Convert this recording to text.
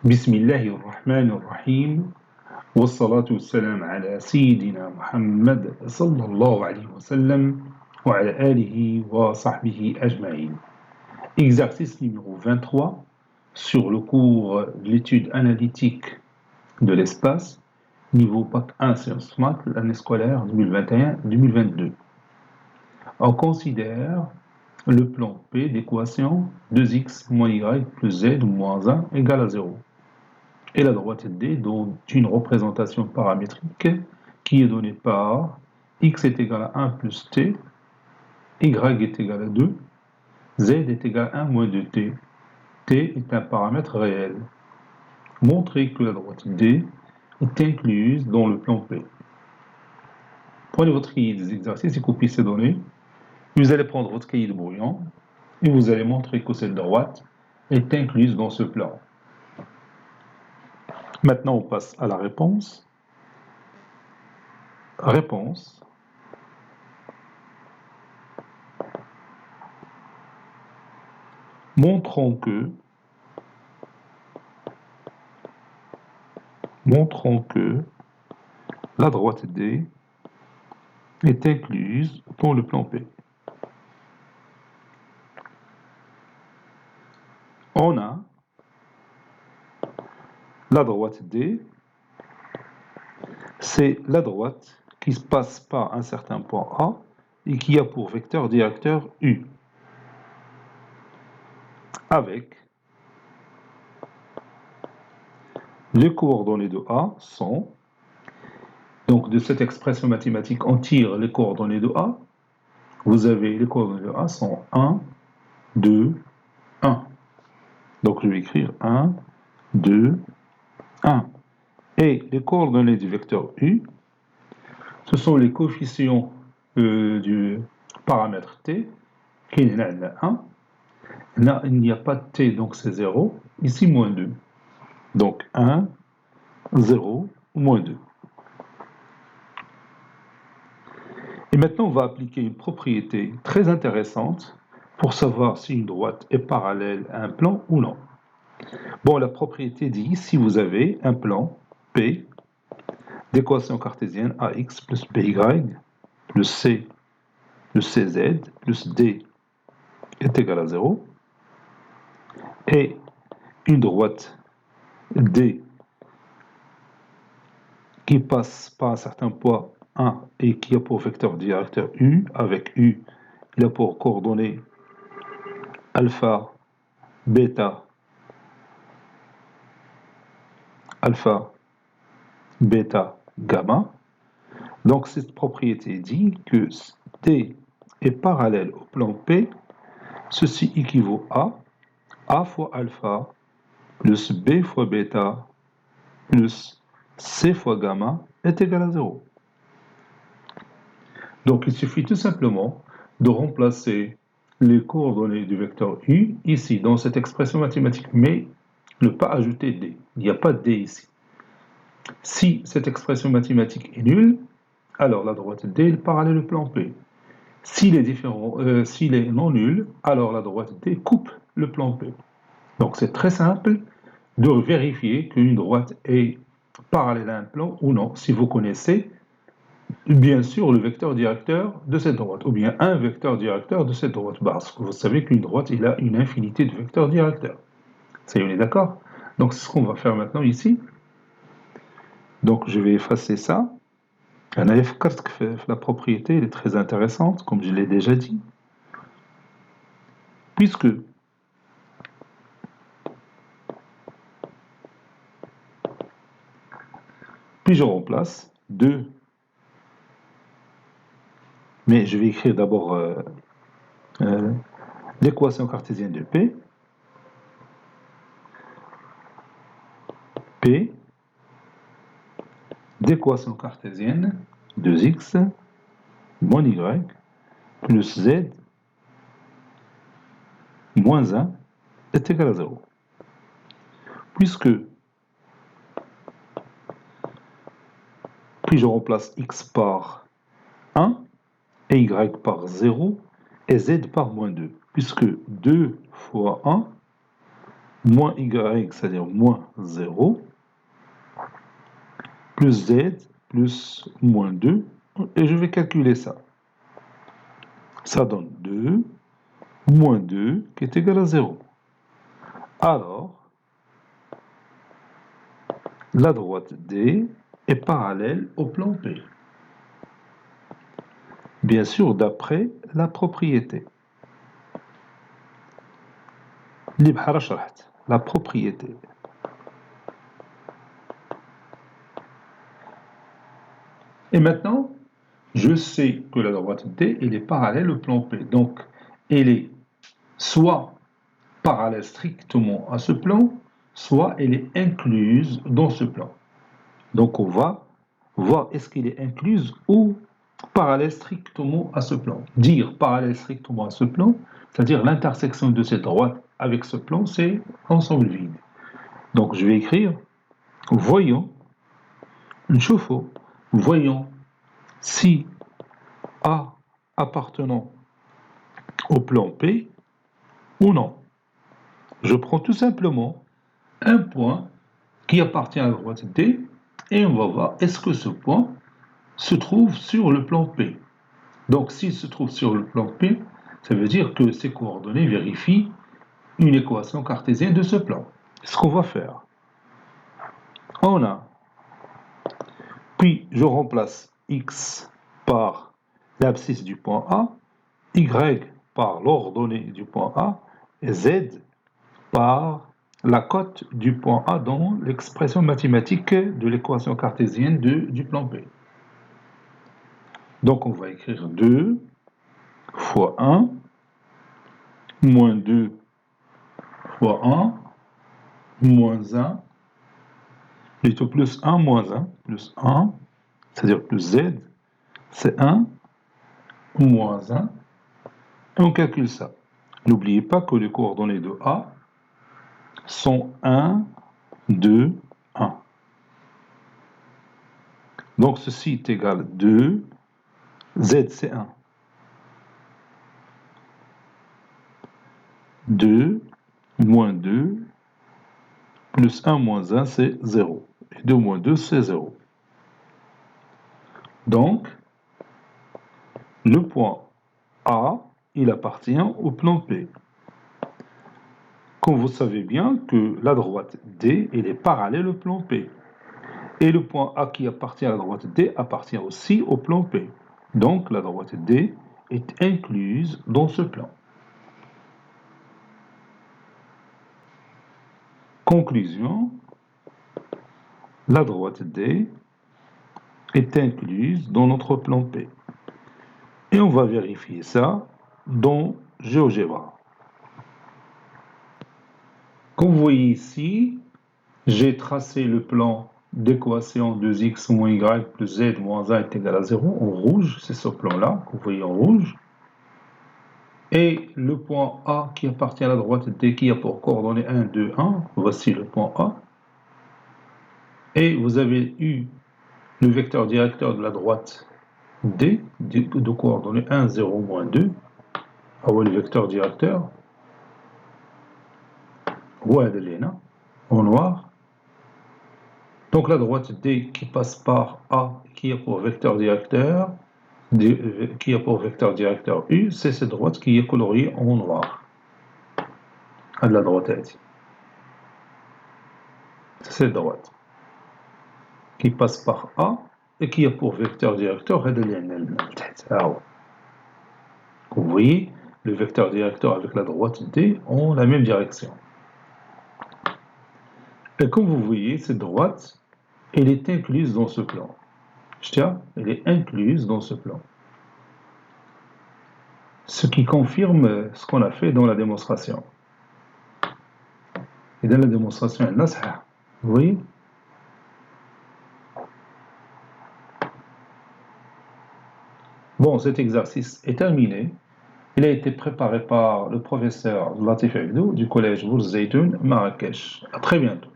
بسم الله الرحمن الرحيم والصلاة والسلام على سيدنا محمد صلى الله عليه وسلم وعلى آله وصحبه أجمعين. Exercice numéro 23 sur le cours de l'étude analytique de l'espace, niveau Bac 1 Sciences Maths, l'année scolaire 2021-2022. On considère le plan P d'équation 2x moins y plus z moins 1 égale à 0. Et la droite D donne une représentation paramétrique qui est donnée par x est égal à 1 plus t, y est égal à 2, z est égal à 1 moins 2t. T est un paramètre réel. Montrez que la droite D est incluse dans le plan P. Prenez votre cahier des exercices et copiez ces données. Vous allez prendre votre cahier de brouillon et vous allez montrer que cette droite est incluse dans ce plan. Maintenant, on passe à la réponse. Réponse. Montrons que la droite D est incluse dans le plan P. On a la droite D, c'est la droite qui se passe par un certain point A et qui a pour vecteur directeur U, avec les coordonnées de A sont, donc de cette expression mathématique, on tire les coordonnées de A. Vous avez les coordonnées de A sont 1, 2, 1. Donc je vais écrire 1, 2, 1. Et les coordonnées du vecteur U, ce sont les coefficients du paramètre T, qui est 1. Là, il n'y a pas de T, donc c'est 0. Ici, moins 2. Donc 1, 0, moins 2. Et maintenant, on va appliquer une propriété très intéressante pour savoir si une droite est parallèle à un plan ou non. Bon, la propriété dit, si vous avez un plan P d'équation cartésienne AX plus BY plus C plus CZ plus D est égal à 0, et une droite D qui passe par un certain point 1 et qui a pour vecteur directeur U, avec U, il a pour coordonnées alpha, bêta, gamma. Donc cette propriété dit que D est parallèle au plan P. Ceci équivaut à A fois alpha plus B fois bêta plus C fois gamma est égal à 0. Donc il suffit tout simplement de remplacer les coordonnées du vecteur U ici dans cette expression mathématique, mais ne pas ajouter D. Il n'y a pas de D ici. Si cette expression mathématique est nulle, alors la droite D est parallèle au plan P. S'il est non nul, alors la droite D coupe le plan P. Donc c'est très simple de vérifier qu'une droite est parallèle à un plan ou non, si vous connaissez bien sûr le vecteur directeur de cette droite, ou bien un vecteur directeur de cette droite, parce que vous savez qu'une droite, il a une infinité de vecteurs directeurs. Ça, on est d'accord? Donc c'est ce qu'on va faire maintenant ici. Donc je vais effacer ça. La propriété elle est très intéressante, comme je l'ai déjà dit, puisque puis je remplace 2, mais je vais écrire d'abord l'équation cartésienne de P d'équation cartésienne 2x moins y plus z moins 1 est égal à 0. Puisque puis je remplace x par 1 et y par 0 et z par moins 2. Puisque 2 fois 1, moins y, c'est-à-dire moins 0, plus z, plus moins 2, et je vais calculer ça. Ça donne 2, moins 2, qui est égal à 0. Alors, la droite D est parallèle au plan P. Bien sûr, d'après la propriété. La propriété. Et maintenant, je sais que la droite D, elle est parallèle au plan P. Donc, elle est soit parallèle strictement à ce plan, soit elle est incluse dans ce plan. Donc, on va voir est-ce qu'elle est incluse ou parallèle strictement à ce plan. Dire parallèle strictement à ce plan, c'est-à-dire l'intersection de cette droite avec ce plan, c'est ensemble vide. Donc, je vais écrire voyons, نشوفوا, voyons si A appartenant au plan P ou non. Je prends tout simplement un point qui appartient à la droite D et on va voir est-ce que ce point se trouve sur le plan P. Donc s'il se trouve sur le plan P, ça veut dire que ces coordonnées vérifient une équation cartésienne de ce plan. Ce qu'on va faire, on a, puis je remplace x par l'abscisse du point A, y par l'ordonnée du point A, et z par la cote du point A dans l'expression mathématique de l'équation cartésienne du plan P. Donc on va écrire 2 fois 1 moins 2 fois 1 moins 1, plutôt plus 1 moins 1, plus 1, c'est-à-dire plus z, c'est 1 moins 1, et on calcule ça. N'oubliez pas que les coordonnées de A sont 1, 2, 1. Donc ceci est égal à 2, z c'est 1. 2 moins 2 plus 1 moins 1 c'est 0. Et 2 moins 2 c'est 0. Donc, le point A, il appartient au plan P. Comme vous savez bien que la droite D, elle est parallèle au plan P. Et le point A qui appartient à la droite D appartient aussi au plan P. Donc, la droite D est incluse dans ce plan. Conclusion, la droite D est incluse dans notre plan P. Et on va vérifier ça dans GeoGebra. Comme vous voyez ici, j'ai tracé le plan d'équation 2x moins y plus z moins 1 est égal à 0 en rouge, c'est ce plan-là que vous voyez en rouge. Et le point A qui appartient à la droite D qui a pour coordonnées 1, 2, 1, voici le point A. Et vous avez eu le vecteur directeur de la droite D de coordonnées 1, 0, moins 2. Ah ouais, le vecteur directeur. Ouais, en noir. Donc la droite D qui passe par A, qui a pour vecteur directeur, qui a pour vecteur directeur U, c'est cette droite qui est coloriée en noir. À de la droite. C'est cette droite qui passe par A et qui a pour vecteur directeur. Vous voyez, le vecteur directeur avec la droite D ont la même direction. Et comme vous voyez, cette droite, elle est incluse dans ce plan. Elle est incluse dans ce plan. Ce qui confirme ce qu'on a fait dans la démonstration. Et dans la démonstration, vous voyez? Bon, cet exercice est terminé. Il a été préparé par le professeur Latif Abdou du collège Bourz Zaytoun, Marrakech. À très bientôt.